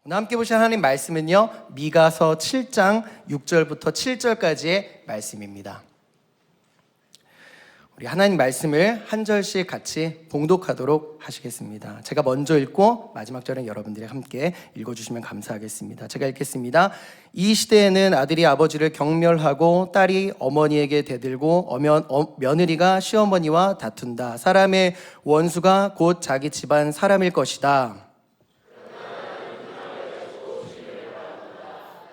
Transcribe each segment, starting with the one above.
오늘 함께 보실 하나님 말씀은요, 미가서 7장 6절부터 7절까지의 말씀입니다. 우리 하나님 말씀을 한 절씩 같이 봉독하도록 하시겠습니다. 제가 먼저 읽고 마지막 절은 여러분들이 함께 읽어주시면 감사하겠습니다. 제가 읽겠습니다. 이 시대에는 아들이 아버지를 경멸하고 딸이 어머니에게 대들고 며느리가 시어머니와 다툰다. 사람의 원수가 곧 자기 집안 사람일 것이다.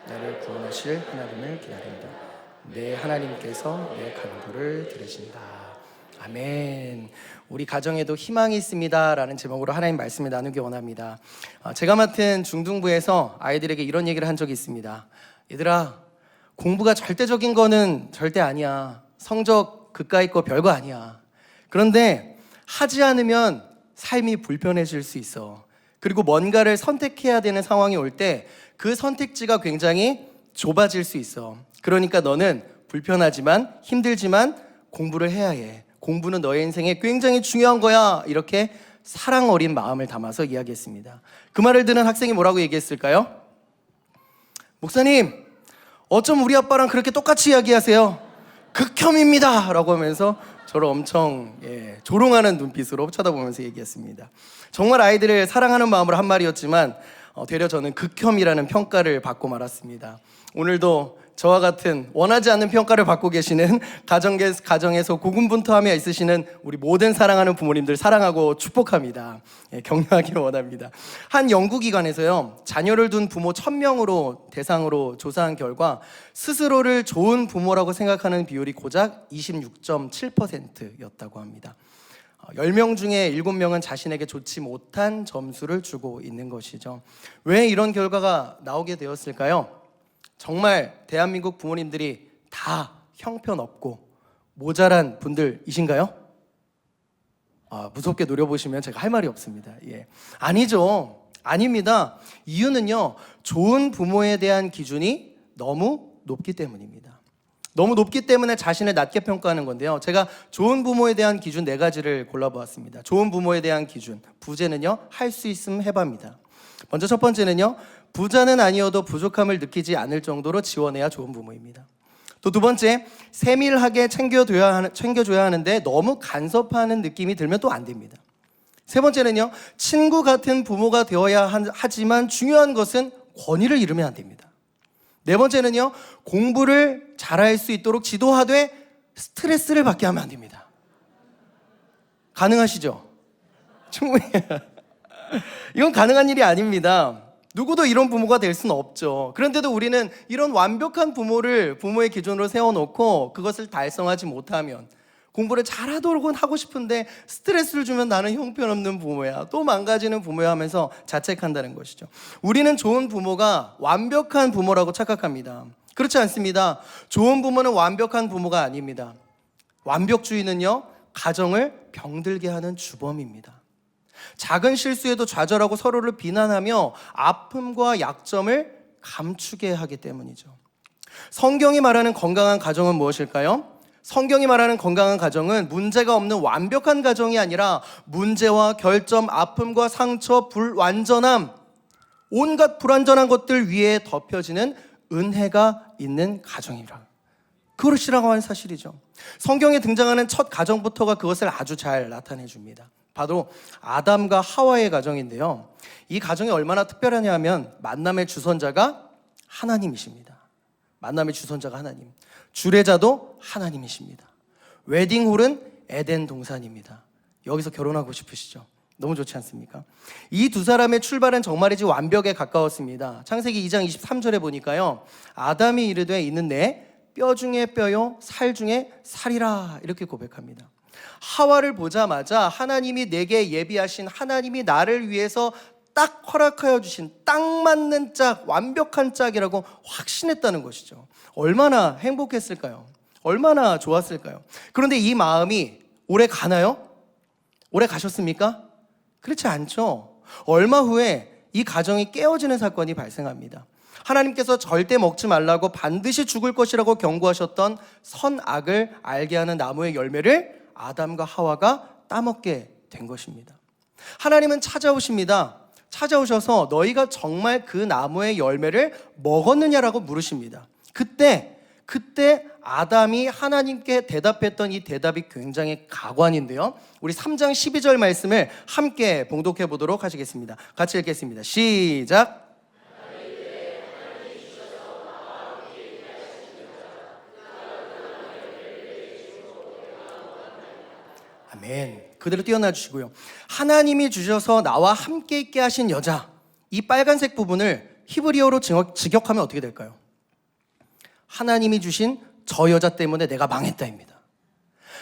나를 구원하실 하나님을 기다린다. 내 하나님께서 내 간구를 들으신다. 아멘. 우리 가정에도 희망이 있습니다 라는 제목으로 하나님 말씀을 나누기 원합니다. 제가 맡은 중등부에서 아이들에게 이런 얘기를 한 적이 있습니다. 얘들아, 공부가 절대적인 거는 절대 아니야. 성적 그까이 거 별거 아니야. 그런데 하지 않으면 삶이 불편해질 수 있어. 그리고 뭔가를 선택해야 되는 상황이 올 때 그 선택지가 굉장히 좁아질 수 있어. 그러니까 너는 불편하지만 힘들지만 공부를 해야 해. 공부는 너의 인생에 굉장히 중요한 거야. 이렇게 사랑 어린 마음을 담아서 이야기했습니다. 그 말을 듣는 학생이 뭐라고 얘기했을까요? 목사님, 어쩜 우리 아빠랑 그렇게 똑같이 이야기하세요? 극혐입니다 라고 하면서 저를 엄청 조롱하는 눈빛으로 쳐다보면서 얘기했습니다. 정말 아이들을 사랑하는 마음으로 한 말이었지만 되려 저는 극혐이라는 평가를 받고 말았습니다. 오늘도 저와 같은 원하지 않는 평가를 받고 계시는 가정에서 고군분투하며 있으시는 우리 모든 사랑하는 부모님들 사랑하고 축복합니다. 격려하기를 원합니다. 한 연구기관에서요, 자녀를 둔 부모 1000명으로 대상으로 조사한 결과 스스로를 좋은 부모라고 생각하는 비율이 고작 26.7%였다고 합니다. 10명 중에 7명은 자신에게 좋지 못한 점수를 주고 있는 것이죠. 왜 이런 결과가 나오게 되었을까요? 정말 대한민국 부모님들이 다 형편없고 모자란 분들이신가요? 무섭게 노려보시면 제가 할 말이 없습니다. 아니죠. 아닙니다. 이유는요, 좋은 부모에 대한 기준이 너무 높기 때문입니다. 너무 높기 때문에 자신을 낮게 평가하는 건데요. 제가 좋은 부모에 대한 기준 4가지를 골라보았습니다. 좋은 부모에 대한 기준, 부제는요, 할 수 있으면 해봐입니다. 먼저 첫 번째는요, 부자는 아니어도 부족함을 느끼지 않을 정도로 지원해야 좋은 부모입니다. 또 두 번째, 세밀하게 챙겨줘야 하는데 너무 간섭하는 느낌이 들면 또 안 됩니다. 세 번째는요, 친구 같은 부모가 되어야 하지만 중요한 것은 권위를 잃으면 안 됩니다. 네 번째는요, 공부를 잘할 수 있도록 지도하되 스트레스를 받게 하면 안 됩니다. 가능하시죠? 충분히. 이건 가능한 일이 아닙니다. 누구도 이런 부모가 될 수는 없죠. 그런데도 우리는 이런 완벽한 부모의 기준으로 세워놓고 그것을 달성하지 못하면, 공부를 잘하도록은 하고 싶은데 스트레스를 주면 나는 형편없는 부모야, 또 망가지는 부모야 하면서 자책한다는 것이죠. 우리는 좋은 부모가 완벽한 부모라고 착각합니다. 그렇지 않습니다. 좋은 부모는 완벽한 부모가 아닙니다. 완벽주의는요, 가정을 병들게 하는 주범입니다. 작은 실수에도 좌절하고 서로를 비난하며 아픔과 약점을 감추게 하기 때문이죠. 성경이 말하는 건강한 가정은 무엇일까요? 성경이 말하는 건강한 가정은 문제가 없는 완벽한 가정이 아니라 문제와 결점, 아픔과 상처, 불완전함, 온갖 불완전한 것들 위에 덮여지는 은혜가 있는 가정이라. 그것이라고 하는 사실이죠. 성경에 등장하는 첫 가정부터가 그것을 아주 잘 나타내 줍니다. 바로 아담과 하와의 가정인데요. 이 가정이 얼마나 특별하냐 하면 만남의 주선자가 하나님이십니다. 만남의 주선자가 하나님, 주례자도 하나님이십니다. 웨딩홀은 에덴 동산입니다. 여기서 결혼하고 싶으시죠? 너무 좋지 않습니까? 이 두 사람의 출발은 정말이지 완벽에 가까웠습니다. 창세기 2장 23절에 보니까요, 아담이 이르되 이는 내 뼈 중에 뼈요 살 중에 살이라, 이렇게 고백합니다. 하와를 보자마자 하나님이 내게 예비하신, 하나님이 나를 위해서 딱 허락하여 주신 딱 맞는 짝, 완벽한 짝이라고 확신했다는 것이죠. 얼마나 행복했을까요? 얼마나 좋았을까요? 그런데 이 마음이 오래 가나요? 오래 가셨습니까? 그렇지 않죠. 얼마 후에 이 가정이 깨어지는 사건이 발생합니다. 하나님께서 절대 먹지 말라고, 반드시 죽을 것이라고 경고하셨던 선악을 알게 하는 나무의 열매를 아담과 하와가 따먹게 된 것입니다. 하나님은 찾아오십니다. 찾아오셔서 너희가 정말 그 나무의 열매를 먹었느냐라고 물으십니다. 그때 아담이 하나님께 대답했던 이 대답이 굉장히 가관인데요. 우리 3장 12절 말씀을 함께 봉독해 보도록 하시겠습니다. 같이 읽겠습니다. 시작. 아멘. 그대로 뛰어나 주시고요. 하나님이 주셔서 나와 함께 있게 하신 여자, 이 빨간색 부분을 히브리어로 직역하면 어떻게 될까요? 하나님이 주신 저 여자 때문에 내가 망했다입니다.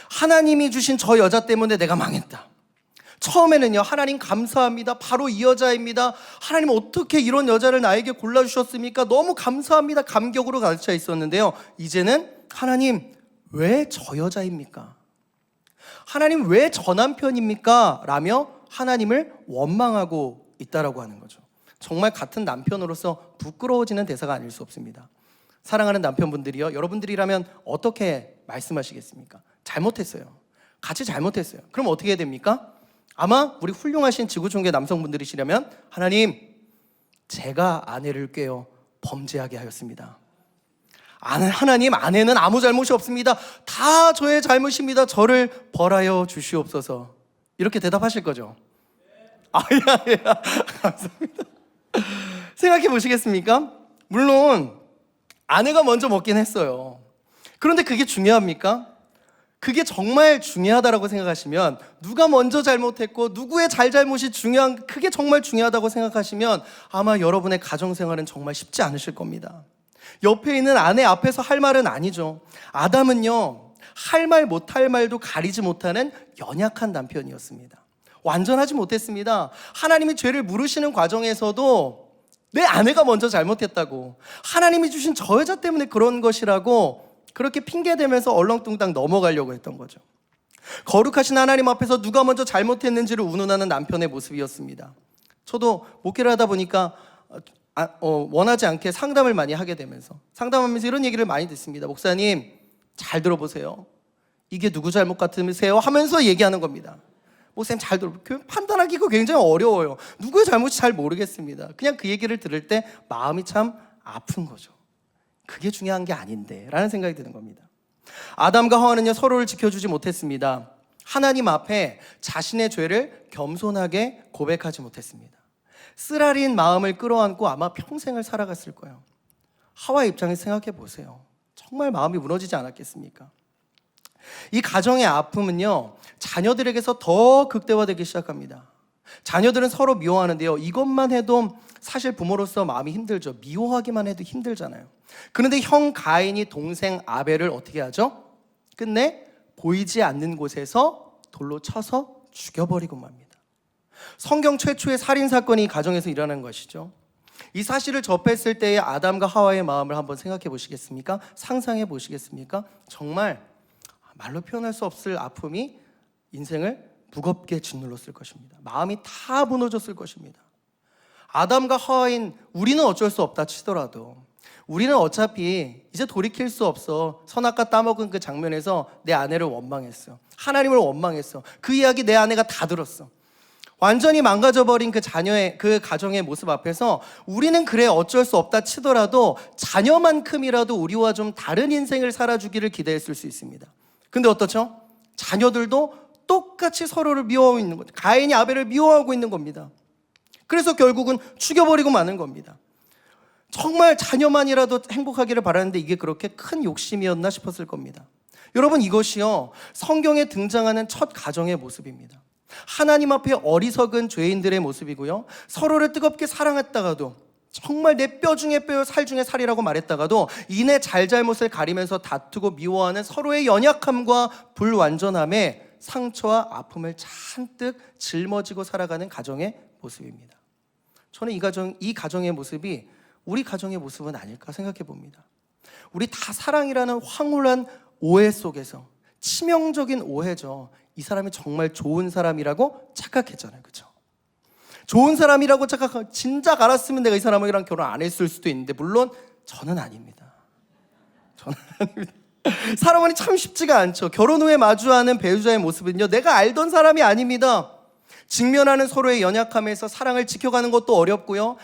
하나님이 주신 저 여자 때문에 내가 망했다. 처음에는요, 하나님 감사합니다, 바로 이 여자입니다, 하나님 어떻게 이런 여자를 나에게 골라주셨습니까, 너무 감사합니다, 감격으로 가득 차 있었는데요, 이제는 하나님 왜 저 여자입니까? 하나님 왜 저 남편입니까? 라며 하나님을 원망하고 있다라고 하는 거죠. 정말 같은 남편으로서 부끄러워지는 대사가 아닐 수 없습니다. 사랑하는 남편분들이요, 여러분들이라면 어떻게 말씀하시겠습니까? 잘못했어요. 같이 잘못했어요. 그럼 어떻게 해야 됩니까? 아마 우리 훌륭하신 지구촌계 남성분들이시라면, 하나님, 제가 아내를 꾀어 범죄하게 하였습니다. 하나님, 아내는 아무 잘못이 없습니다. 다 저의 잘못입니다. 저를 벌하여 주시옵소서. 이렇게 대답하실 거죠? 감사합니다. 생각해 보시겠습니까? 물론 아내가 먼저 먹긴 했어요. 그런데 그게 중요합니까? 그게 정말 중요하다고 생각하시면, 누가 먼저 잘못했고 누구의 잘잘못이 그게 정말 중요하다고 생각하시면 아마 여러분의 가정생활은 정말 쉽지 않으실 겁니다. 옆에 있는 아내 앞에서 할 말은 아니죠. 아담은요, 할 말 못할 말도 가리지 못하는 연약한 남편이었습니다. 완전하지 못했습니다. 하나님이 죄를 물으시는 과정에서도 내 아내가 먼저 잘못했다고, 하나님이 주신 저 여자 때문에 그런 것이라고 그렇게 핑계대면서 얼렁뚱땅 넘어가려고 했던 거죠. 거룩하신 하나님 앞에서 누가 먼저 잘못했는지를 운운하는 남편의 모습이었습니다. 저도 목회를 하다 보니까 원하지 않게 상담을 많이 하게 되면서, 상담하면서 이런 얘기를 많이 듣습니다. 목사님, 잘 들어보세요. 이게 누구 잘못 같으세요? 하면서 얘기하는 겁니다. 목사님, 잘 들어보세요. 판단하기가 굉장히 어려워요. 누구의 잘못이 잘 모르겠습니다. 그냥 그 얘기를 들을 때 마음이 참 아픈 거죠. 그게 중요한 게 아닌데 라는 생각이 드는 겁니다. 아담과 하와는요, 서로를 지켜주지 못했습니다. 하나님 앞에 자신의 죄를 겸손하게 고백하지 못했습니다. 쓰라린 마음을 끌어안고 아마 평생을 살아갔을 거예요. 하와의 입장에서 생각해 보세요. 정말 마음이 무너지지 않았겠습니까? 이 가정의 아픔은요, 자녀들에게서 더 극대화되기 시작합니다. 자녀들은 서로 미워하는데요, 이것만 해도 사실 부모로서 마음이 힘들죠. 미워하기만 해도 힘들잖아요. 그런데 형 가인이 동생 아벨을 어떻게 하죠? 끝내 보이지 않는 곳에서 돌로 쳐서 죽여버리고 맙니다. 성경 최초의 살인사건이 이 가정에서 일어난 것이죠. 이 사실을 접했을 때의 아담과 하와의 마음을 한번 생각해 보시겠습니까? 상상해 보시겠습니까? 정말 말로 표현할 수 없을 아픔이 인생을 무겁게 짓눌렀을 것입니다. 마음이 다 무너졌을 것입니다. 아담과 하와인 우리는 어쩔 수 없다 치더라도, 우리는 어차피 이제 돌이킬 수 없어. 선악과 따먹은 그 장면에서 내 아내를 원망했어. 하나님을 원망했어. 그 이야기 내 아내가 다 들었어. 완전히 망가져버린 그 자녀의, 그 가정의 모습 앞에서 우리는 그래 어쩔 수 없다 치더라도 자녀만큼이라도 우리와 좀 다른 인생을 살아주기를 기대했을 수 있습니다. 근데 어떻죠? 자녀들도 똑같이 서로를 미워하고 있는 거죠. 가인이 아벨을 미워하고 있는 겁니다. 그래서 결국은 죽여버리고 마는 겁니다. 정말 자녀만이라도 행복하기를 바라는데 이게 그렇게 큰 욕심이었나 싶었을 겁니다. 여러분, 이것이요, 성경에 등장하는 첫 가정의 모습입니다. 하나님 앞에 어리석은 죄인들의 모습이고요, 서로를 뜨겁게 사랑했다가도, 정말 내 뼈 중에 뼈, 살 중에 살이라고 말했다가도 이내 잘잘못을 가리면서 다투고 미워하는 서로의 연약함과 불완전함에 상처와 아픔을 잔뜩 짊어지고 살아가는 가정의 모습입니다. 저는 이 가정의 모습이 우리 가정의 모습은 아닐까 생각해 봅니다. 우리 다 사랑이라는 황홀한 오해 속에서, 치명적인 오해죠, 이 사람이 정말 좋은 사람이라고 착각했잖아요. 그렇죠? 좋은 사람이라고 착각하고, 진작 알았으면 내가 이 사람이랑 결혼 안 했을 수도 있는데, 물론 저는 아닙니다. 저는 아닙니다. 살아보니 참 쉽지가 않죠. 결혼 후에 마주하는 배우자의 모습은요, 내가 알던 사람이 아닙니다. 직면하는 서로의 연약함에서 사랑을 지켜가는 것도 어렵고요.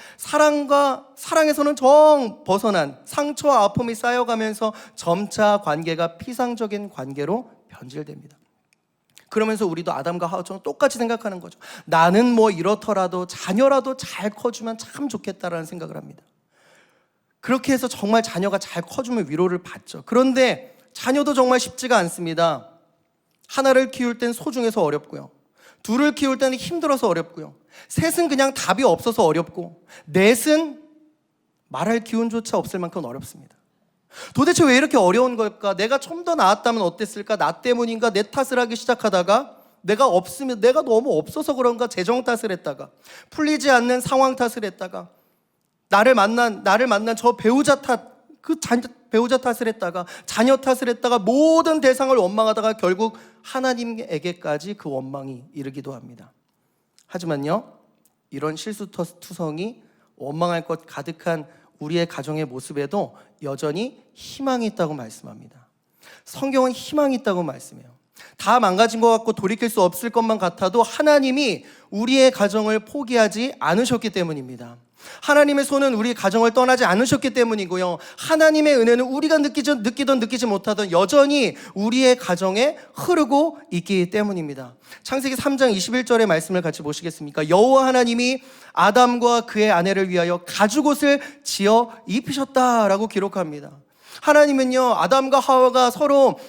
사랑에서는 정 벗어난 상처와 아픔이 쌓여가면서 점차 관계가 피상적인 관계로 변질됩니다. 그러면서 우리도 아담과 하와처럼 똑같이 생각하는 거죠. 나는 뭐 이렇더라도 자녀라도 잘 커주면 참 좋겠다라는 생각을 합니다. 그렇게 해서 정말 자녀가 잘 커주면 위로를 받죠. 그런데 자녀도 정말 쉽지가 않습니다. 하나를 키울 땐 소중해서 어렵고요. 둘을 키울 때는 힘들어서 어렵고요. 셋은 그냥 답이 없어서 어렵고, 넷은 말할 기운조차 없을 만큼 어렵습니다. 도대체 왜 이렇게 어려운 걸까? 내가 좀 더 나았다면 어땠을까? 나 때문인가? 내 탓을 하기 시작하다가 내가 너무 없어서 그런가? 재정 탓을 했다가, 풀리지 않는 상황 탓을 했다가, 나를 만난 저 배우자 탓을 했다가, 자녀 탓을 했다가, 모든 대상을 원망하다가 결국 하나님에게까지 그 원망이 이르기도 합니다. 하지만요, 이런 실수투성이 원망할 것 가득한 우리의 가정의 모습에도 여전히 희망이 있다고 말씀합니다. 성경은 희망이 있다고 말씀해요. 다 망가진 것 같고 돌이킬 수 없을 것만 같아도 하나님이 우리의 가정을 포기하지 않으셨기 때문입니다. 하나님의 손은 우리 가정을 떠나지 않으셨기 때문이고요. 하나님의 은혜는 우리가 느끼던 느끼지 못하던 여전히 우리의 가정에 흐르고 있기 때문입니다. 창세기 3장 21절의 말씀을 같이 보시겠습니까? 여호와 하나님이 아담과 그의 아내를 위하여 가죽옷을 지어 입히셨다라고 기록합니다. 하나님은요, 아담과 하와가 서로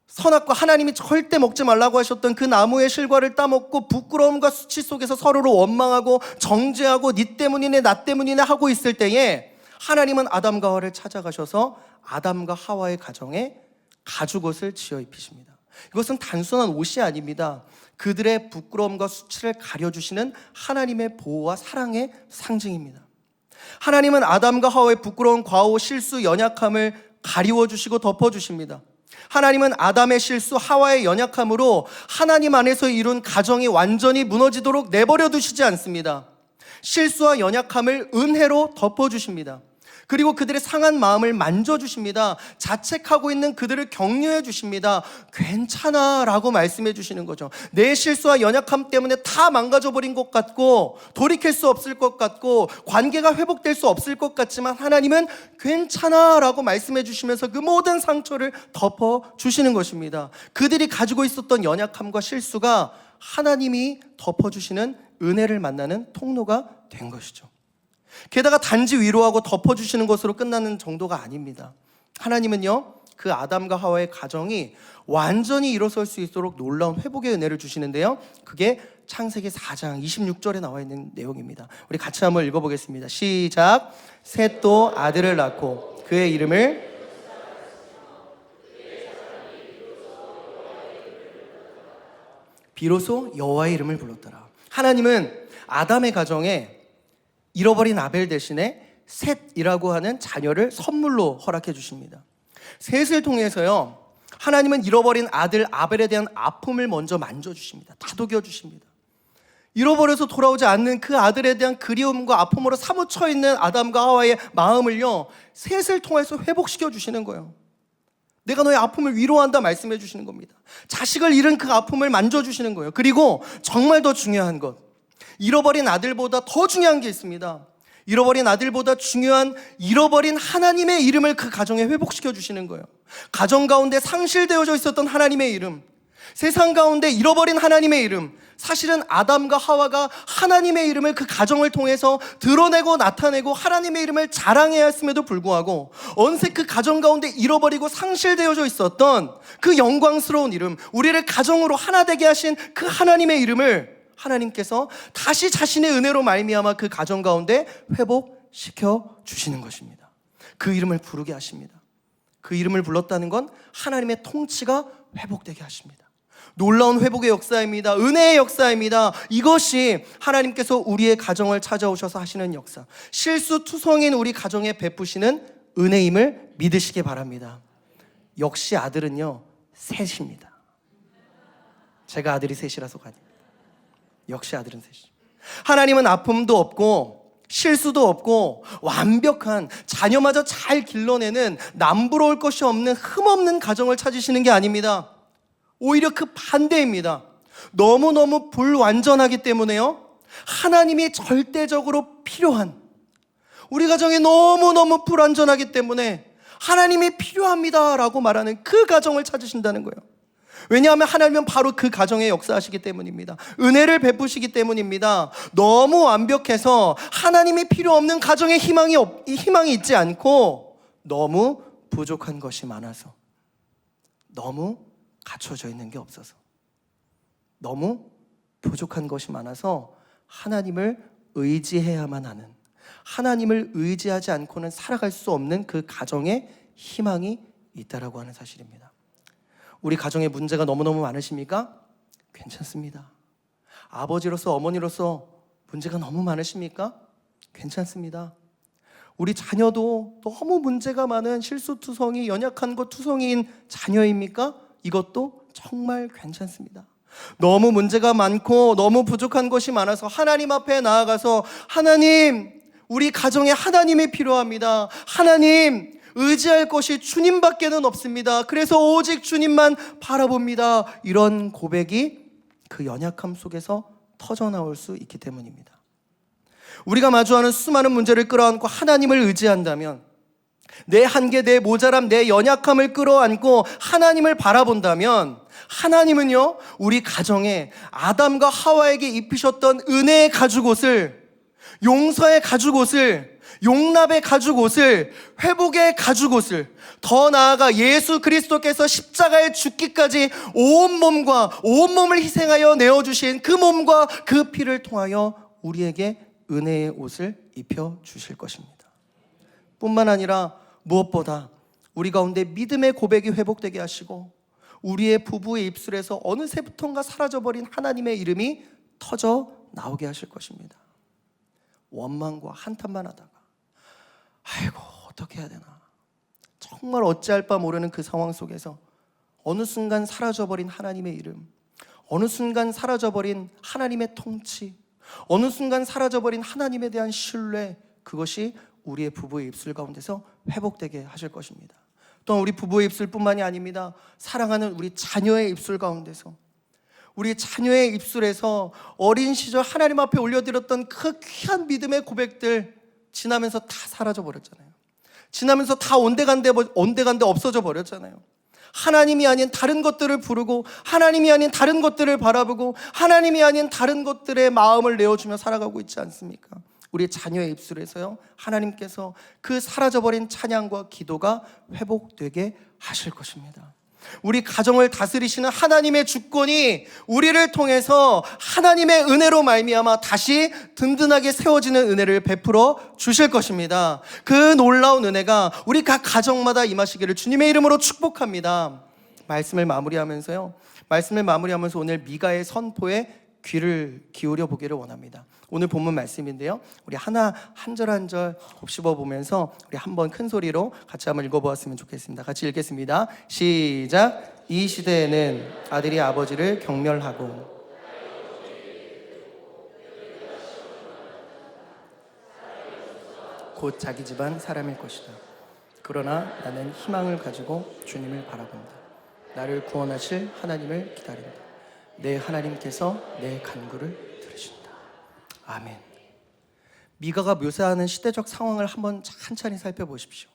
선악과, 하나님이 절대 먹지 말라고 하셨던 그 나무의 실과를 따먹고 부끄러움과 수치 속에서 서로를 원망하고 정죄하고 니 때문이네 나 때문이네 하고 있을 때에 하나님은 아담과 하와를 찾아가셔서 아담과 하와의 가정에 가죽옷을 지어 입히십니다. 이것은 단순한 옷이 아닙니다. 그들의 부끄러움과 수치를 가려주시는 하나님의 보호와 사랑의 상징입니다. 하나님은 아담과 하와의 부끄러운 과오, 실수, 연약함을 가리워주시고 덮어주십니다. 하나님은 아담의 실수, 하와의 연약함으로 하나님 안에서 이룬 가정이 완전히 무너지도록 내버려 두시지 않습니다. 실수와 연약함을 은혜로 덮어주십니다. 그리고 그들의 상한 마음을 만져주십니다. 자책하고 있는 그들을 격려해 주십니다. 괜찮아 라고 말씀해 주시는 거죠. 내 실수와 연약함 때문에 다 망가져버린 것 같고 돌이킬 수 없을 것 같고 관계가 회복될 수 없을 것 같지만 하나님은 괜찮아 라고 말씀해 주시면서 그 모든 상처를 덮어주시는 것입니다. 그들이 가지고 있었던 연약함과 실수가 하나님이 덮어주시는 은혜를 만나는 통로가 된 것이죠. 게다가 단지 위로하고 덮어주시는 것으로 끝나는 정도가 아닙니다. 하나님은요, 그 아담과 하와의 가정이 완전히 일어설 수 있도록 놀라운 회복의 은혜를 주시는데요, 그게 창세기 4장 26절에 나와 있는 내용입니다. 우리 같이 한번 읽어보겠습니다. 시작. 셋도 아들을 낳고 그의 이름을 비로소 여호와의 이름을 불렀더라. 하나님은 아담의 가정에 잃어버린 아벨 대신에 셋이라고 하는 자녀를 선물로 허락해 주십니다. 셋을 통해서요, 하나님은 잃어버린 아들 아벨에 대한 아픔을 먼저 만져주십니다. 다독여 주십니다. 잃어버려서 돌아오지 않는 그 아들에 대한 그리움과 아픔으로 사무쳐 있는 아담과 하와의 마음을요, 셋을 통해서 회복시켜 주시는 거예요. 내가 너의 아픔을 위로한다 말씀해 주시는 겁니다. 자식을 잃은 그 아픔을 만져주시는 거예요. 그리고 정말 더 중요한 것, 잃어버린 아들보다 더 중요한 게 있습니다. 잃어버린 아들보다 중요한 잃어버린 하나님의 이름을 그 가정에 회복시켜 주시는 거예요. 가정 가운데 상실되어져 있었던 하나님의 이름, 세상 가운데 잃어버린 하나님의 이름, 사실은 아담과 하와가 하나님의 이름을 그 가정을 통해서 드러내고 나타내고 하나님의 이름을 자랑해야 했음에도 불구하고 언제 그 가정 가운데 잃어버리고 상실되어져 있었던 그 영광스러운 이름, 우리를 가정으로 하나 되게 하신 그 하나님의 이름을 하나님께서 다시 자신의 은혜로 말미암아 그 가정 가운데 회복시켜 주시는 것입니다. 그 이름을 부르게 하십니다. 그 이름을 불렀다는 건 하나님의 통치가 회복되게 하십니다. 놀라운 회복의 역사입니다. 은혜의 역사입니다. 이것이 하나님께서 우리의 가정을 찾아오셔서 하시는 역사, 실수투성인 우리 가정에 베푸시는 은혜임을 믿으시기 바랍니다. 역시 아들은요, 셋입니다. 제가 아들이 셋이라서가 아닙니다. 역시 아들은 셋이죠. 하나님은 아픔도 없고 실수도 없고 완벽한, 자녀마저 잘 길러내는 남부러울 것이 없는 흠없는 가정을 찾으시는 게 아닙니다. 오히려 그 반대입니다. 너무너무 불완전하기 때문에요. 하나님이 절대적으로 필요한, 우리 가정이 너무너무 불완전하기 때문에 하나님이 필요합니다 라고 말하는 그 가정을 찾으신다는 거예요. 왜냐하면 하나님은 바로 그 가정에 역사하시기 때문입니다. 은혜를 베푸시기 때문입니다. 너무 완벽해서 하나님이 필요 없는 가정에 희망이 있지 않고, 너무 부족한 것이 많아서, 너무 갖춰져 있는 게 없어서, 너무 부족한 것이 많아서 하나님을 의지해야만 하는, 하나님을 의지하지 않고는 살아갈 수 없는 그 가정에 희망이 있다라고 하는 사실입니다. 우리 가정에 문제가 너무너무 많으십니까? 괜찮습니다. 아버지로서 어머니로서 문제가 너무 많으십니까? 괜찮습니다. 우리 자녀도 너무 문제가 많은 실수투성이, 연약한 것 투성이인 자녀입니까? 이것도 정말 괜찮습니다. 너무 문제가 많고 너무 부족한 것이 많아서 하나님 앞에 나아가서, 하나님, 우리 가정에 하나님이 필요합니다. 하나님, 의지할 것이 주님밖에는 없습니다. 그래서 오직 주님만 바라봅니다. 이런 고백이 그 연약함 속에서 터져나올 수 있기 때문입니다. 우리가 마주하는 수많은 문제를 끌어안고 하나님을 의지한다면, 내 한계, 내 모자람, 내 연약함을 끌어안고 하나님을 바라본다면, 하나님은요, 우리 가정에 아담과 하와에게 입히셨던 은혜의 가죽옷을, 용서의 가죽옷을, 용납의 가죽옷을, 회복의 가죽옷을, 더 나아가 예수 그리스도께서 십자가에 죽기까지 온몸을 희생하여 내어주신 그 몸과 그 피를 통하여 우리에게 은혜의 옷을 입혀주실 것입니다. 뿐만 아니라 무엇보다 우리 가운데 믿음의 고백이 회복되게 하시고, 우리의 부부의 입술에서 어느새부턴가 사라져버린 하나님의 이름이 터져 나오게 하실 것입니다. 원망과 한탄만 하다가, 아이고 어떻게 해야 되나, 정말 어찌할 바 모르는 그 상황 속에서 어느 순간 사라져버린 하나님의 이름, 어느 순간 사라져버린 하나님의 통치, 어느 순간 사라져버린 하나님에 대한 신뢰, 그것이 우리의 부부의 입술 가운데서 회복되게 하실 것입니다. 또한 우리 부부의 입술뿐만이 아닙니다. 사랑하는 우리 자녀의 입술 가운데서, 우리 자녀의 입술에서 어린 시절 하나님 앞에 올려드렸던 그 귀한 믿음의 고백들 지나면서 다 사라져 버렸잖아요. 지나면서 다 온데간데 없어져 버렸잖아요. 하나님이 아닌 다른 것들을 부르고, 하나님이 아닌 다른 것들을 바라보고, 하나님이 아닌 다른 것들에 마음을 내어주며 살아가고 있지 않습니까? 우리 자녀의 입술에서요, 하나님께서 그 사라져버린 찬양과 기도가 회복되게 하실 것입니다. 우리 가정을 다스리시는 하나님의 주권이 우리를 통해서 하나님의 은혜로 말미암아 다시 든든하게 세워지는 은혜를 베풀어 주실 것입니다. 그 놀라운 은혜가 우리 각 가정마다 임하시기를 주님의 이름으로 축복합니다. 말씀을 마무리하면서 오늘 미가의 선포에 귀를 기울여 보기를 원합니다. 오늘 본문 말씀인데요, 우리 한 절 한 절 곱씹어 보면서 우리 한번 큰 소리로 같이 한번 읽어보았으면 좋겠습니다. 같이 읽겠습니다. 시작. 이 시대에는 아들이 아버지를 경멸하고 곧 자기 집안 사람일 것이다. 그러나 나는 희망을 가지고 주님을 바라본다. 나를 구원하실 하나님을 기다린다. 내 하나님께서 내 간구를 들으신다. 아멘. 미가가 묘사하는 시대적 상황을 한번 찬찬히 살펴보십시오.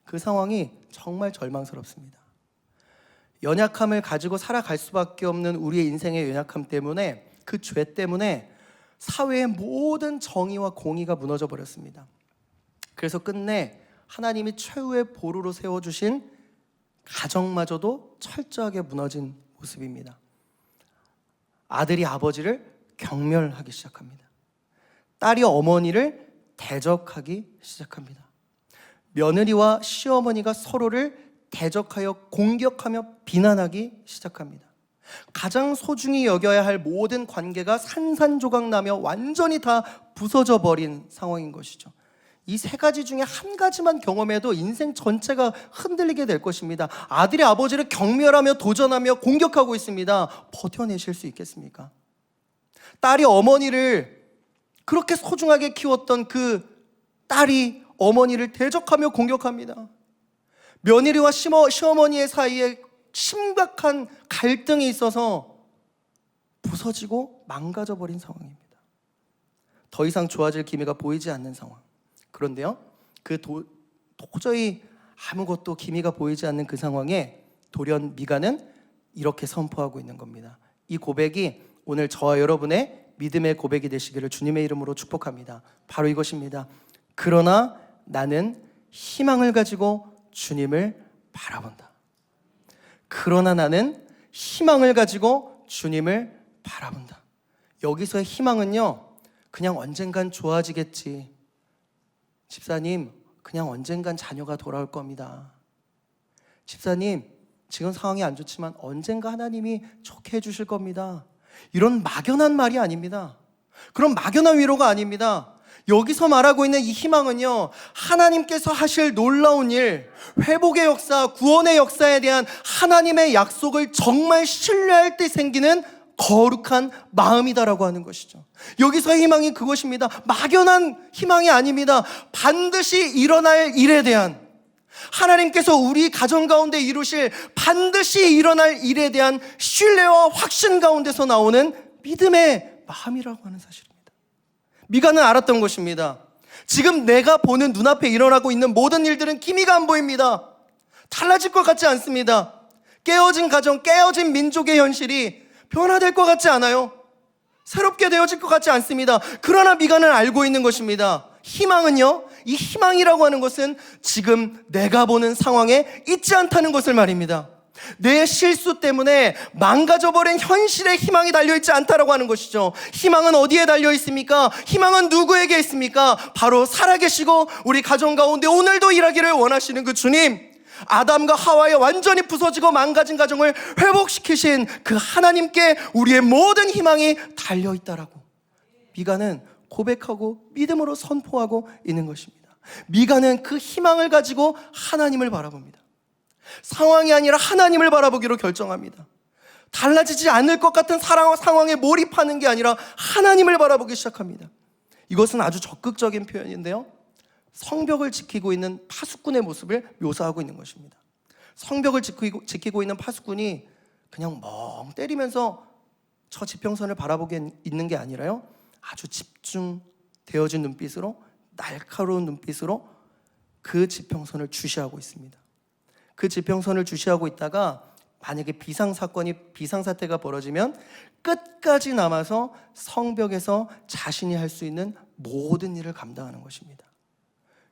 그 상황이 정말 절망스럽습니다. 연약함을 가지고 살아갈 수밖에 없는 우리의 인생의 연약함 때문에, 그 죄 때문에 사회의 모든 정의와 공의가 무너져 버렸습니다. 그래서 끝내 하나님이 최후의 보루로 세워주신 가정마저도 철저하게 무너진 모습입니다. 아들이 아버지를 경멸하기 시작합니다. 딸이 어머니를 대적하기 시작합니다. 며느리와 시어머니가 서로를 대적하여 공격하며 비난하기 시작합니다. 가장 소중히 여겨야 할 모든 관계가 산산조각 나며 완전히 다 부서져 버린 상황인 것이죠. 이 세 가지 중에 한 가지만 경험해도 인생 전체가 흔들리게 될 것입니다. 아들이 아버지를 경멸하며 도전하며 공격하고 있습니다. 버텨내실 수 있겠습니까? 딸이 어머니를 그렇게 소중하게 키웠던 그 딸이 어머니를 대적하며 공격합니다. 며느리와 시어머니의 사이에 심각한 갈등이 있어서 부서지고 망가져 버린 상황입니다. 더 이상 좋아질 기미가 보이지 않는 상황. 그런데요, 도저히 아무것도 기미가 보이지 않는 그 상황에 돌연 미가는 이렇게 선포하고 있는 겁니다. 이 고백이 오늘 저와 여러분의 믿음의 고백이 되시기를 주님의 이름으로 축복합니다. 바로 이것입니다. 그러나 나는 희망을 가지고 주님을 바라본다. 그러나 나는 희망을 가지고 주님을 바라본다. 여기서의 희망은요, 그냥 언젠간 좋아지겠지. 집사님, 그냥 언젠간 자녀가 돌아올 겁니다. 집사님, 지금 상황이 안 좋지만 언젠가 하나님이 좋게 해주실 겁니다. 이런 막연한 말이 아닙니다. 그런 막연한 위로가 아닙니다. 여기서 말하고 있는 이 희망은요, 하나님께서 하실 놀라운 일, 회복의 역사, 구원의 역사에 대한 하나님의 약속을 정말 신뢰할 때 생기는 거룩한 마음이다라고 하는 것이죠. 여기서의 희망이 그것입니다. 막연한 희망이 아닙니다. 반드시 일어날 일에 대한, 하나님께서 우리 가정 가운데 이루실 반드시 일어날 일에 대한 신뢰와 확신 가운데서 나오는 믿음의 마음이라고 하는 사실입니다. 미가는 알았던 것입니다. 지금 내가 보는 눈앞에 일어나고 있는 모든 일들은 기미가 안 보입니다. 달라질 것 같지 않습니다. 깨어진 가정, 깨어진 민족의 현실이 변화될 것 같지 않아요. 새롭게 되어질 것 같지 않습니다. 그러나 미가는 알고 있는 것입니다. 희망은요, 이 희망이라고 하는 것은 지금 내가 보는 상황에 있지 않다는 것을 말입니다. 내 실수 때문에 망가져버린 현실에 희망이 달려있지 않다라고 하는 것이죠. 희망은 어디에 달려있습니까? 희망은 누구에게 있습니까? 바로 살아계시고 우리 가정 가운데 오늘도 일하기를 원하시는 그 주님, 아담과 하와의 완전히 부서지고 망가진 가정을 회복시키신 그 하나님께 우리의 모든 희망이 달려있다라고 미가는 고백하고 믿음으로 선포하고 있는 것입니다. 미가는 그 희망을 가지고 하나님을 바라봅니다. 상황이 아니라 하나님을 바라보기로 결정합니다. 달라지지 않을 것 같은 상황에 몰입하는 게 아니라 하나님을 바라보기 시작합니다. 이것은 아주 적극적인 표현인데요, 성벽을 지키고 있는 파수꾼의 모습을 묘사하고 있는 것입니다. 성벽을 지키고 있는 파수꾼이 그냥 멍 때리면서 저 지평선을 바라보고 있는 게 아니라요, 아주 집중되어진 눈빛으로, 날카로운 눈빛으로 그 지평선을 주시하고 있습니다. 그 지평선을 주시하고 있다가 만약에 비상사태가 벌어지면 끝까지 남아서 성벽에서 자신이 할 수 있는 모든 일을 감당하는 것입니다.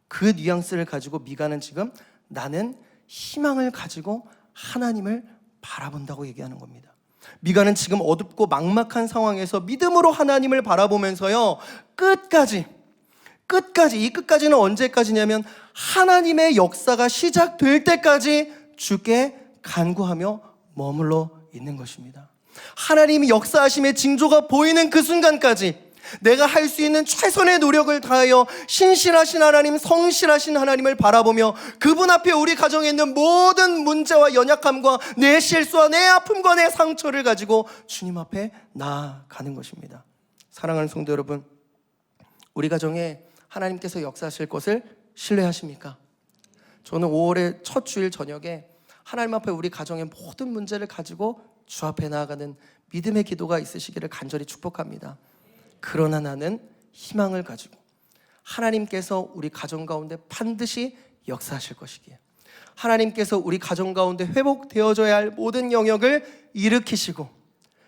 그 뉘앙스를 가지고 미가는 지금 나는 희망을 가지고 하나님을 바라본다고 얘기하는 겁니다. 미가는 지금 어둡고 막막한 상황에서 믿음으로 하나님을 바라보면서요, 끝까지는 언제까지냐면 하나님의 역사가 시작될 때까지 주께 간구하며 머물러 있는 것입니다. 하나님이 역사하심의 징조가 보이는 그 순간까지 내가 할 수 있는 최선의 노력을 다하여 신실하신 하나님, 성실하신 하나님을 바라보며 그분 앞에 우리 가정에 있는 모든 문제와 연약함과 내 실수와 내 아픔과 내 상처를 가지고 주님 앞에 나아가는 것입니다. 사랑하는 성도 여러분, 우리 가정에 하나님께서 역사하실 것을 신뢰하십니까? 저는 5월의 첫 주일 저녁에 하나님 앞에 우리 가정의 모든 문제를 가지고 주 앞에 나아가는 믿음의 기도가 있으시기를 간절히 축복합니다. 그러나 나는 희망을 가지고 하나님께서 우리 가정 가운데 반드시 역사하실 것이기에, 하나님께서 우리 가정 가운데 회복되어져야 할 모든 영역을 일으키시고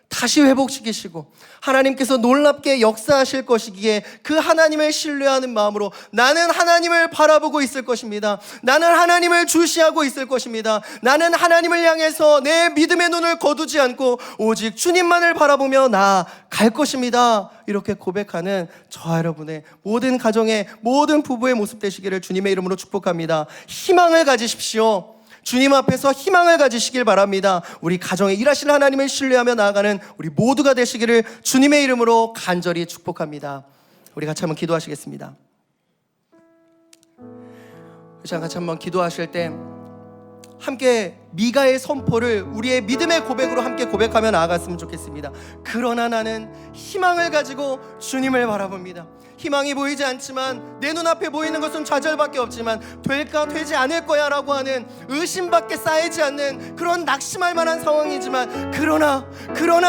다시 회복시키시고 하나님께서 놀랍게 역사하실 것이기에 그 하나님을 신뢰하는 마음으로 나는 하나님을 바라보고 있을 것입니다. 나는 하나님을 주시하고 있을 것입니다. 나는 하나님을 향해서 내 믿음의 눈을 거두지 않고 오직 주님만을 바라보며 나아갈 것입니다. 이렇게 고백하는 저와 여러분의 모든 가정의 모든 부부의 모습 되시기를 주님의 이름으로 축복합니다. 희망을 가지십시오. 주님 앞에서 희망을 가지시길 바랍니다. 우리 가정에 일하시는 하나님을 신뢰하며 나아가는 우리 모두가 되시기를 주님의 이름으로 간절히 축복합니다. 우리 같이 한번 기도하시겠습니다. 같이 한번 기도하실 때 함께 미가의 선포를 우리의 믿음의 고백으로 함께 고백하며 나아갔으면 좋겠습니다. 그러나 나는 희망을 가지고 주님을 바라봅니다. 희망이 보이지 않지만 내 눈앞에 보이는 것은 좌절밖에 없지만 될까 되지 않을 거야 라고 하는 의심밖에 쌓이지 않는 그런 낙심할 만한 상황이지만 그러나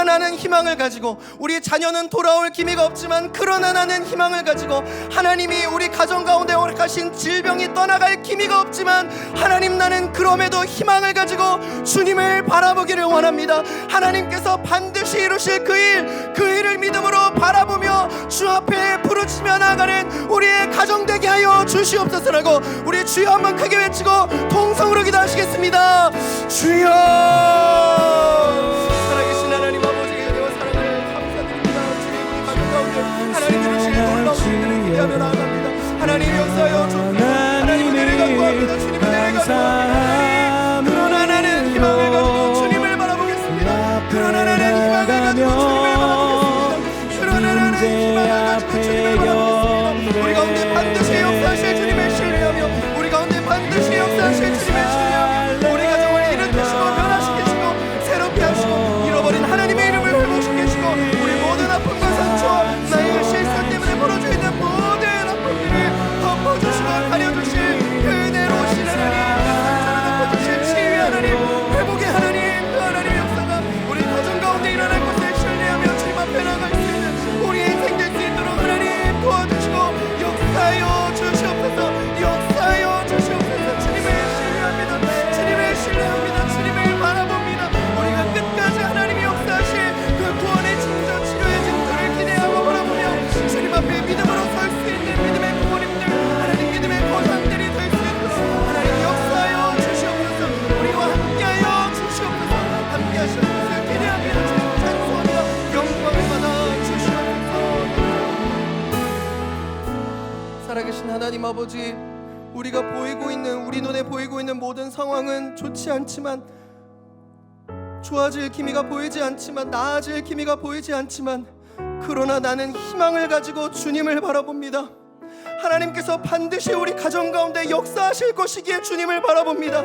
나는 희망을 가지고, 우리 자녀는 돌아올 기미가 없지만 그러나 나는 희망을 가지고, 하나님이 우리 가정 가운데 허락하신 질병이 떠나갈 기미가 없지만 하나님, 나는 그럼에도 희망을 가지고 주님을 바라보기를 원합니다. 하나님께서 반드시 이루실 그 일을 믿음으로 바라보며 주 앞에 부르짖으며 나아가는 우리의 가정 되게 하여 주시옵소서라고 우리 주여 한번 크게 외치고 통성으로 기도하시겠습니다. 주여! 살아계신 하나님 아버지의 은혜와 사랑을 감사드립니다. 주님, 우리 가정 가운데 하나님 이루실 놀라운 일들을 기대하며 나아갑니다. 하나님 역사여 주옵소서. 하나님 은혜를 간구합니다. 주님 은혜를 간구합니다. 그러나 나는 희망을 가지고 주님을 바라보겠습니다. 그러나 나는 희망을 가지고 주님을 바라보겠습니다. 그러나 나는 희망을 가지고 주님을 바라보겠습니다. 우리 가운데 반드시 역사하실 주님을 신뢰하며, 우리 가운데 반드시 역사하실 주님을 신뢰하며, 우리 가정을 일으키시고 변화시키시고 새롭게 하시고 잃어버린 하나님의 이름을 회복시키시고 우리 모든 아픔과 상처, 나의 실수 때문에 벌어져 있는 모든 아픔들을 덮어주시고 가려주실 그 은혜로우신 하나님, 덮어주실 치유의 하나님, 회복의 하나님, 그 하나님의 역사가 우리 가정 가운데 일어날 것을 신뢰하며 주님 앞에 나아갈 수 있는 우리 인생 될 수 있도록 하나님 도와주시고 역사하여 주시옵소서. 역사하여 주시옵소서. 주님을 신뢰합니다. 주님을 신뢰합니다. 주님을 바라봅니다. 우리가 끝까지 하나님이 역사하실 그 구원의 징조, 치료의 징조를 기대하고 바라보며 주님 앞에 믿음으로 설 수 있는 믿음의 부모님들, 하나님 믿음의 보상들이 될 수 있도록 하나님 역사하여 주시옵소서. 우리와 함께하여 주시옵소서. 함께하시는 것을 기대하며 주님 찬송하며 영광을 받아 주시옵소서. 살아계신 하나님 아버지, 우리가 보이고 있는, 우리 눈에 보이고 있는 모든 상황은 좋지 않지만, 좋아질 기미가 보이지 않지만, 나아질 기미가 보이지 않지만, 그러나 나는 희망을 가지고 주님을 바라봅니다. 하나님께서 반드시 우리 가정 가운데 역사하실 것이기에 주님을 바라봅니다.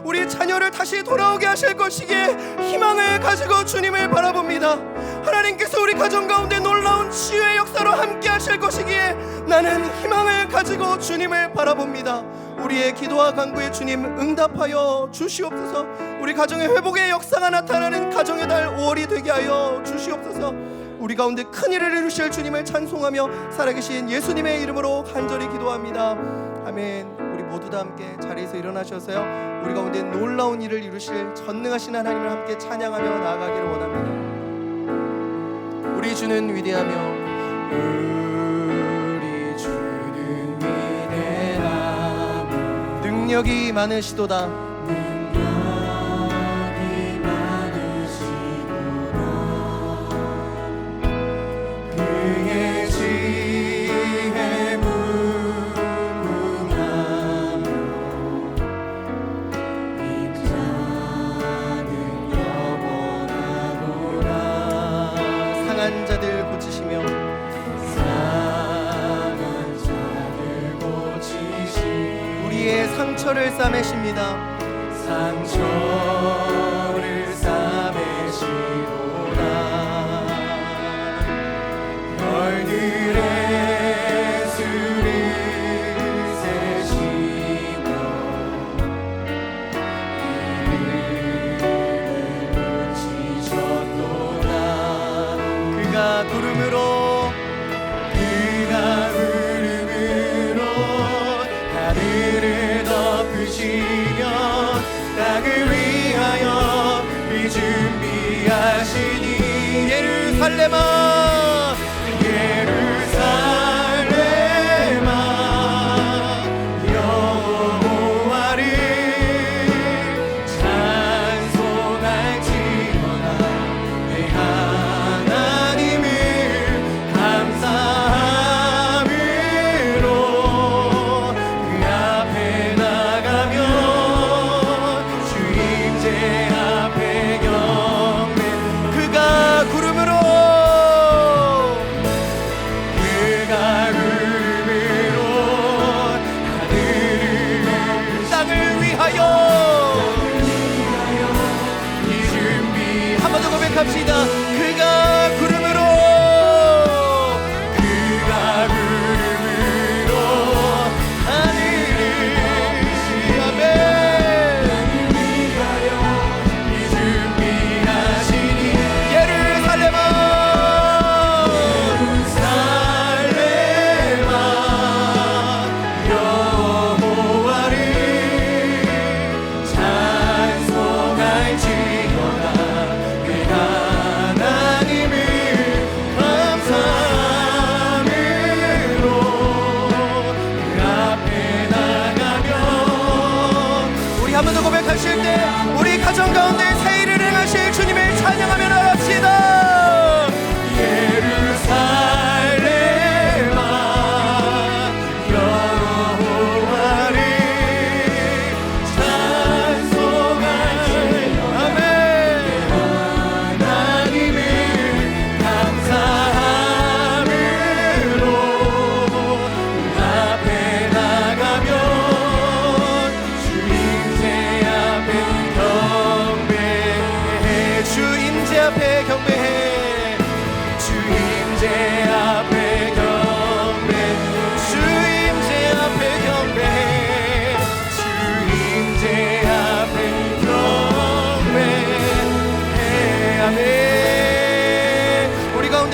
우리 자녀를 다시 돌아오게 하실 것이기에 희망을 가지고 주님을 바라봅니다. 하나님께서 우리 가정 가운데 놀라운 치유의 역사로 함께 하실 것이기에 나는 희망을 가지고 주님을 바라봅니다. 우리의 기도와 간구에 주님 응답하여 주시옵소서. 우리 가정의 회복의 역사가 나타나는 가정의 달 5월이 되게 하여 주시옵소서. 우리 가운데 큰일을 이루실 주님을 찬송하며 살아계신 예수님의 이름으로 간절히 기도합니다. 아멘. 우리 모두 다 함께 자리에서 일어나셔서요, 우리 가운데 놀라운 일을 이루실 전능하신 하나님을 함께 찬양하며 나아가기를 원합니다. 우리 주는 위대하며 우리 주는 위대하며 능력이 많으시도다. 상한 자들 고치시며 우리의 상처를 싸매십니다. 상처를 싸매시도다. 별들의 수를 세시며 이름을 붙이셨도다. 그가 구름으로 하늘을 덮으시며 땅을 위하여 비 준비하시니 예루살렘아 여호와를 찬송할지어다. 내 하나님을 감사함으로 그 앞에 나가며 주 임재 앞에 경배. 그가 구름으로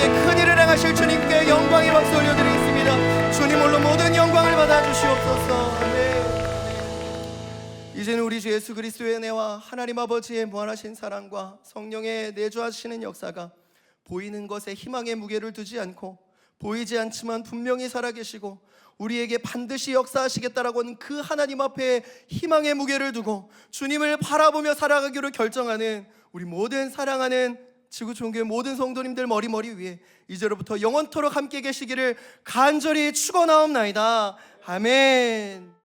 가운데 큰 일을 행하실 주님께 영광의 박수 올려드리겠습니다. 주님 홀로 모든 영광을 받아주시옵소서. 아멘. 이제는 우리 주 예수 그리스도의 은혜와 하나님 아버지의 무한하신 사랑과 성령의 내주하시는 역사가 보이는 것에 희망의 무게를 두지 않고 보이지 않지만 분명히 살아계시고 우리에게 반드시 역사하시겠다라고 하는 그 하나님 앞에 희망의 무게를 두고 주님을 바라보며 살아가기로 결정하는 우리 모든 사랑하는 지구촌교회 모든 성도님들 머리 위에 이제로부터 영원토록 함께 계시기를 간절히 축원하옵나이다. 아멘.